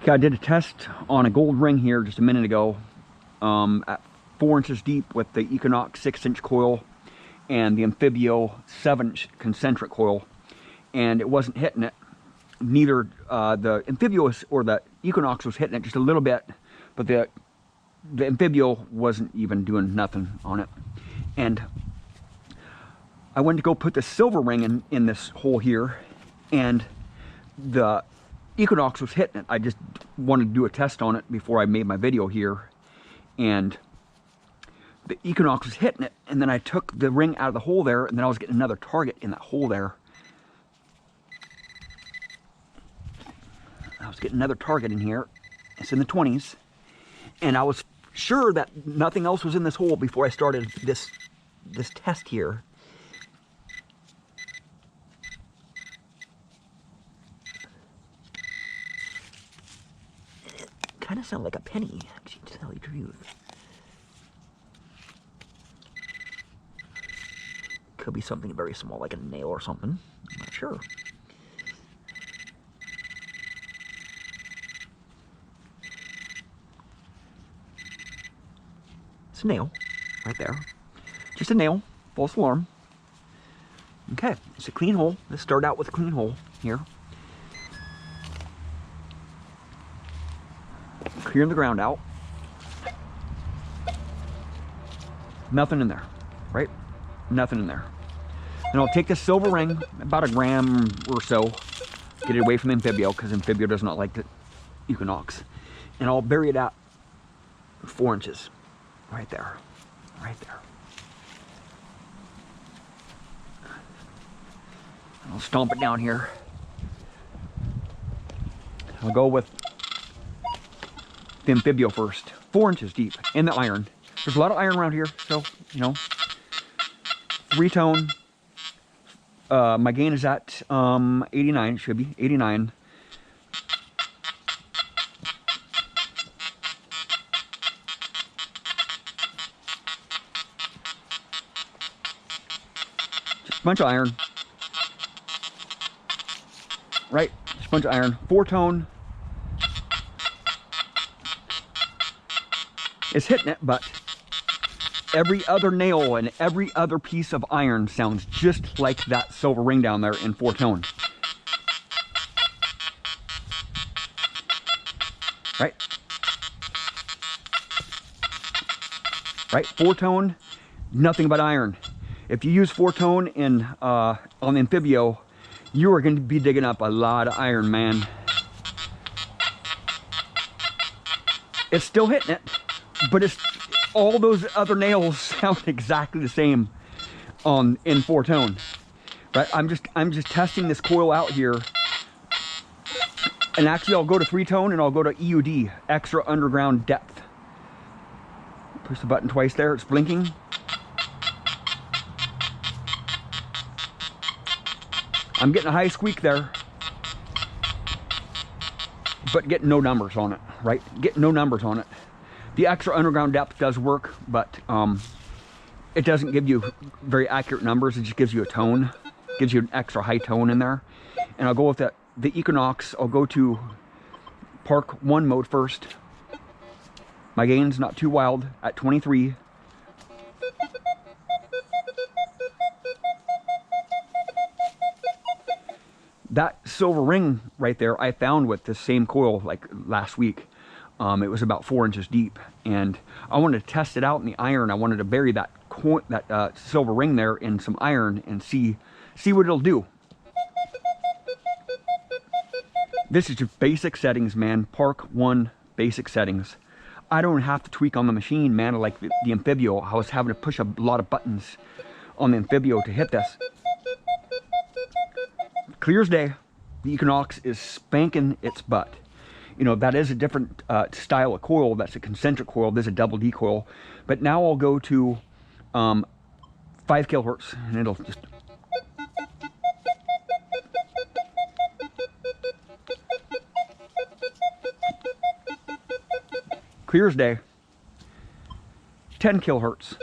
Okay, I did a test on a gold ring here just a minute ago at 4 inches deep with the Equinox 6-inch coil and the Anfibio 7-inch concentric coil, and it wasn't hitting it. Neither the Anfibio or the Equinox was hitting it just a little bit, but the Anfibio wasn't even doing nothing on it. And I went to go put the silver ring in this hole here, and the Equinox was hitting it. I just wanted to do a test on it before I made my video here, and the Equinox was hitting it, and then I took the ring out of the hole there, and then I was getting another target in that hole there. I was getting another target in here. It's in the 20s, and I was sure that nothing else was in this hole before I started this test here. Kind of sound like a penny, actually, to tell you the truth. Could be something very small, like a nail or something. I'm not sure. It's a nail, right there. Just a nail, false alarm. Okay, it's a clean hole. Let's start out with a clean hole here. Clearing the ground out. Nothing in there, right? Nothing in there. And I'll take this silver ring, about a gram or so, get it away from Anfibio, because Anfibio does not like the Equinox. And I'll bury it at 4 inches, right there, right there. And I'll stomp it down here. I'll go with the Anfibio first, 4 inches deep, in the iron. There's a lot of iron around here, so, you know, 3-tone. My gain is at 89, it should be 89. Just a bunch of iron. Right, just a bunch of iron. 4-tone. It's hitting it, but every other nail and every other piece of iron sounds just like that silver ring down there in 4-tone. Right? Right? 4-tone, nothing but iron. If you use 4-tone in on the Anfibio, you are going to be digging up a lot of iron, man. It's still hitting it, but it's all those other nails sound exactly the same in 4-tone. Right? I'm just testing this coil out here. And actually I'll go to 3-tone and I'll go to EUD, extra underground depth. Push the button twice there, it's blinking. I'm getting a high squeak there, but getting no numbers on it, right? Getting no numbers on it. The extra underground depth does work, but it doesn't give you very accurate numbers. It just gives you a tone, gives you an extra high tone in there. And I'll go with the Equinox. I'll go to Park 1 mode first. My gain's not too wild at 23. That silver ring right there I found with this same coil like last week. It was about 4 inches deep, and I wanted to test it out in the iron. I wanted to bury that silver ring there in some iron and see what it'll do. This is just basic settings, man. Park 1 basic settings. I don't have to tweak on the machine, man, like the Anfibio. I was having to push a lot of buttons on the Anfibio to hit this. Clear as day, the Equinox is spanking its butt. You know, that is a different style of coil. That's a concentric coil. This is a double D coil. But now I'll go to 5 kilohertz, and it'll just... clear as day. 10 kilohertz.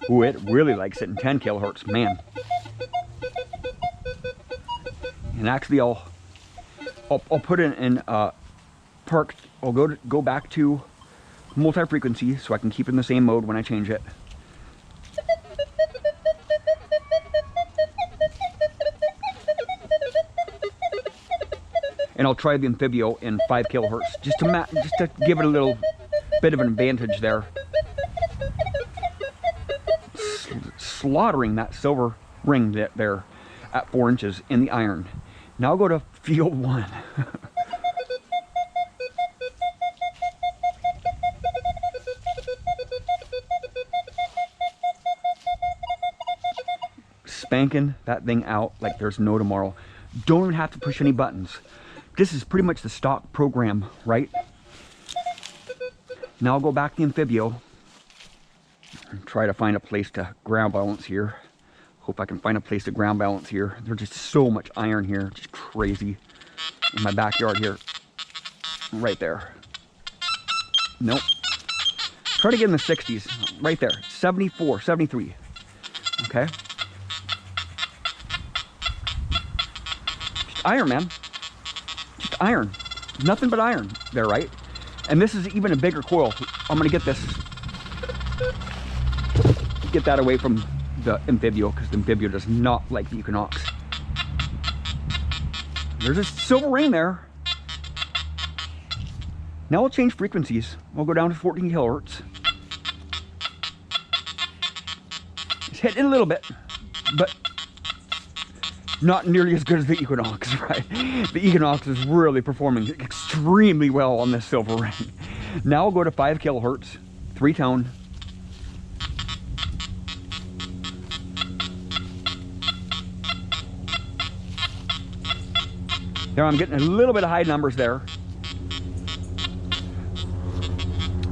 Ooh, it really likes it in 10 kilohertz, man. And actually I'll I'll put it in park. I'll go back to multi-frequency so I can keep it in the same mode when I change it. And I'll try the Anfibio in 5 kilohertz just to give it a little bit of an advantage there. Slaughtering that silver ring there at 4 inches in the iron. Now I'll go to field 1. Spanking that thing out like there's no tomorrow. Don't even have to push any buttons. This is pretty much the stock program, right? Now I'll go back to the Anfibio and try to find a place to ground balance here. Hope I can find a place to ground balance here. There's just so much iron here, just crazy. In my backyard here, right there. Nope. Try to get in the 60s, right there, 74, 73. Okay. Just iron, man. Just iron. Nothing but iron there, right? And this is even a bigger coil. I'm gonna get that away from the Anfibio, because the Anfibio does not like the Equinox. There's a silver ring there. Now we'll change frequencies. We'll go down to 14 kilohertz. It's hitting a little bit, but not nearly as good as the Equinox, right? The Equinox is really performing extremely well on this silver ring. Now we'll go to 5 kilohertz, 3-tone. There, I'm getting a little bit of high numbers there.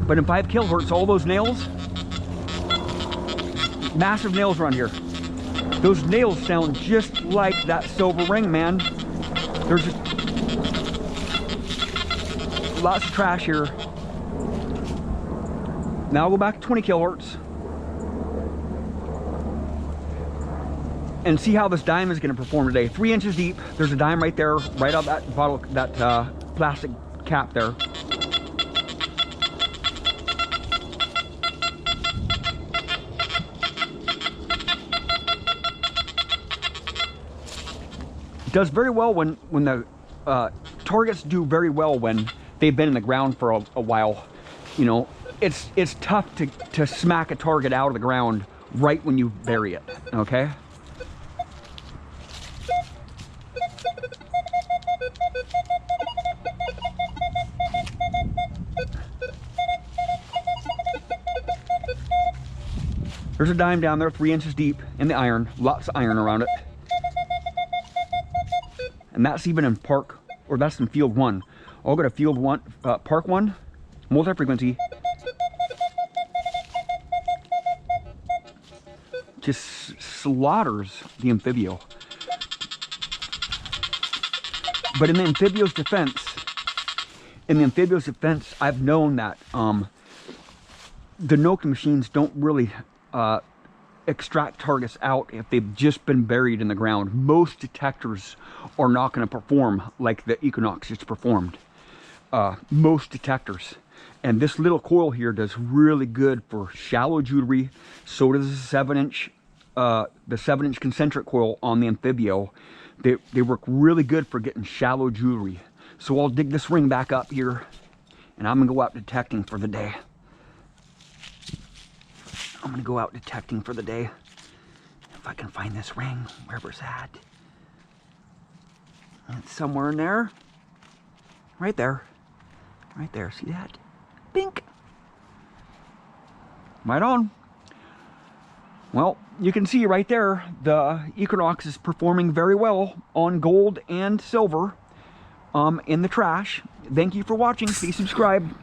But in 5 kilohertz, all those nails, massive nails around here. Those nails sound just like that silver ring, man. There's lots of trash here. Now I'll go back to 20 kilohertz. And see how this dime is going to perform today. 3 inches deep. There's a dime right there, right out that bottle, that plastic cap there. Does very well when the targets do very well when they've been in the ground for a while. You know, it's tough to smack a target out of the ground right when you bury it. Okay. There's a dime down there, 3 inches deep in the iron, lots of iron around it. And that's even in park, or that's in field 1. I'll go to field 1, park 1, multi-frequency. Just slaughters the Anfibio. But in the Anfibio's defense, I've known that the Nokta machines don't really extract targets out if they've just been buried in the ground. Most detectors are not going to perform like the Equinox just performed. Most detectors. And this little coil here does really good for shallow jewelry. So does the 7-inch concentric coil on the Anfibio. They work really good for getting shallow jewelry. So I'll dig this ring back up here, and I'm gonna go out detecting for the day. If I can find this ring, wherever it's at. It's somewhere in there. Right there. Right there. See that? Bink. Right on. Well, you can see right there, the Equinox is performing very well on gold and silver in the trash. Thank you for watching. Please subscribe.